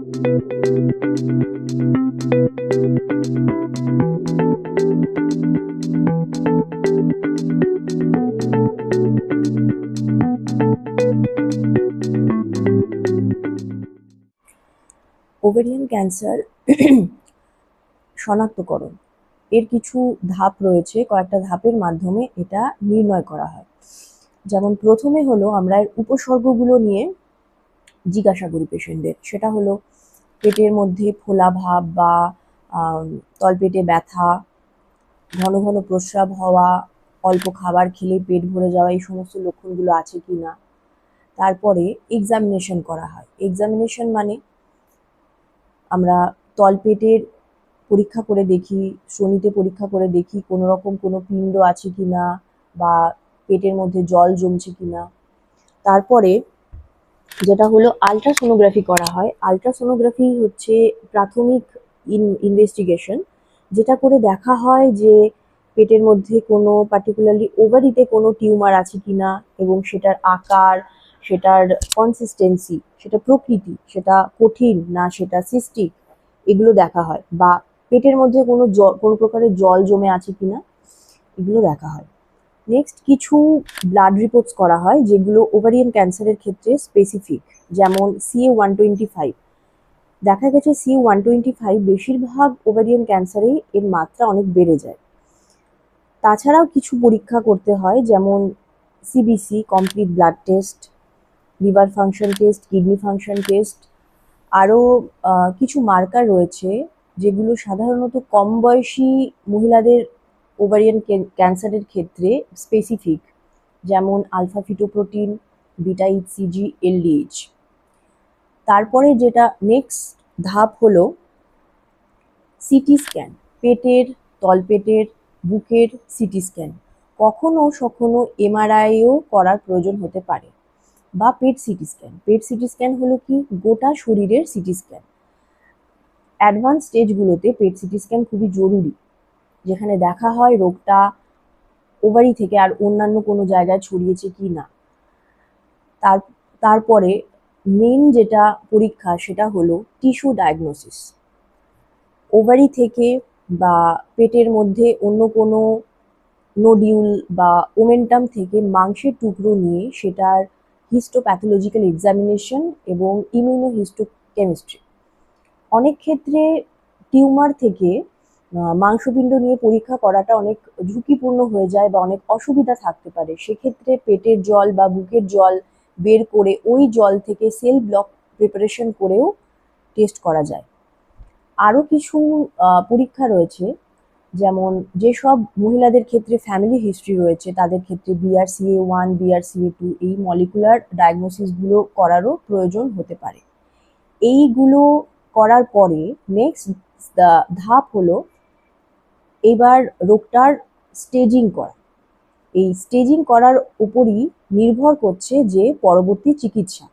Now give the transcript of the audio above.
Ovarian cancer শনাক্তকরণ এর কিছু ধাপ রয়েছে, কয়েকটা ধাপের মাধ্যমে এটা নির্ণয় করা হয়। যেমন প্রথমে হলো আমরা এর উপসর্গগুলো নিয়ে জিজ্ঞাসা করি পেশেন্টদের। সেটা হলো পেটের মধ্যে ফোলা ভাব বা তলপেটে ব্যথা, ঘন ঘন প্রস্রাব হওয়া, অল্প খাবার খেলে পেট ভরে যাওয়া, এই সমস্ত লক্ষণগুলো আছে কি না। তারপরে এক্সামিনেশন করা হয়। এক্সামিনেশন মানে আমরা তলপেটের পরীক্ষা করে দেখি, শ্রোণীতে পরীক্ষা করে দেখি কোনো রকম কোনো পিণ্ড আছে কি না বা পেটের মধ্যে জল জমছে কি না। তারপরে যেটা হলো আলট্রাসোনোগ্রাফি করা হয়। আলট্রাসোনোগ্রাফি হচ্ছে প্রাথমিক ইনভেস্টিগেশন, যেটা করে দেখা হয় যে পেটের মধ্যে কোনো পার্টিকুলারলি ওভারিতে কোনো টিউমার আছে কিনা এবং সেটার আকার, সেটার কনসিস্টেন্সি, সেটা প্রকৃতি, সেটা কঠিন না সেটা সিস্টিক, এগুলো দেখা হয়। বা পেটের মধ্যে কোনো প্রকারের জল জমে আছে কিনা, এগুলো দেখা হয়। নেক্সট কিছু ব্লাড রিপোর্টস করা হয় যেগুলো ওভারিয়ান ক্যান্সারের ক্ষেত্রে স্পেসিফিক। যেমন CA-125। দেখা গেছে CA-125 বেশিরভাগ ওভারিয়ান ক্যান্সারেই এর মাত্রা অনেক বেড়ে যায়। তাছাড়াও কিছু পরীক্ষা করতে হয়, যেমন CBC complete blood test, liver function test, kidney function test. আরও কিছু মার্কার রয়েছে যেগুলো সাধারণত কম বয়সী মহিলাদের ওভারিয়ান ক্যান্সারের ক্ষেত্রে স্পেসিফিক, যেমন alpha fetoprotein, beta ECG, LDH। তারপরে যেটা নেক্সট ধাপ হলো সিটি স্ক্যান, পেটের, তলপেটের, বুকের সিটি স্ক্যান। কখনো কখনো MRIও করার প্রয়োজন হতে পারে, বা PET CT scan. PET CT scan হলো কি গোটা শরীরের সিটি স্ক্যান। অ্যাডভান্স স্টেজগুলোতে পেট সিটি স্ক্যান খুবই জরুরি, যেখানে দেখা হয় রোগটা ওভারি থেকে আর অন্যান্য কোনো জায়গায় ছড়িয়েছে কি না। তারপরে মেন যেটা পরীক্ষা সেটা হলো টিস্যু ডায়াগনোসিস। ওভারি থেকে বা পেটের মধ্যে অন্য কোনো নোডিউল বা ওমেন্টাম থেকে মাংসের টুকরো নিয়ে সেটার হিস্টোপ্যাথোলজিক্যাল এক্সামিনেশন এবং ইমিউনোহিস্টোকেমিস্ট্রি। অনেক ক্ষেত্রে টিউমার থেকে মাংসপিণ্ড নিয়ে পরীক্ষা করাটা অনেক ঝুঁকিপূর্ণ হয়ে যায় বা অনেক অসুবিধা থাকতে পারে। সেক্ষেত্রে পেটের জল বা বুকের জল বের করে ওই জল থেকে সেল ব্লক প্রিপারেশন করেও টেস্ট করা যায়। আরও কিছু পরীক্ষা রয়েছে, যেমন যেসব মহিলাদের ক্ষেত্রে ফ্যামিলি হিস্ট্রি রয়েছে তাদের ক্ষেত্রে BRCA1, BRCA2 এই মলিকুলার ডায়াগনোসিসগুলো করারও প্রয়োজন হতে পারে। এইগুলো করার পরে নেক্সট ধাপ হলো এবার রোগটার স্টেজিং করা। এই স্টেজিং করার উপরই নির্ভর করছে যে পরবর্তী চিকিৎসা।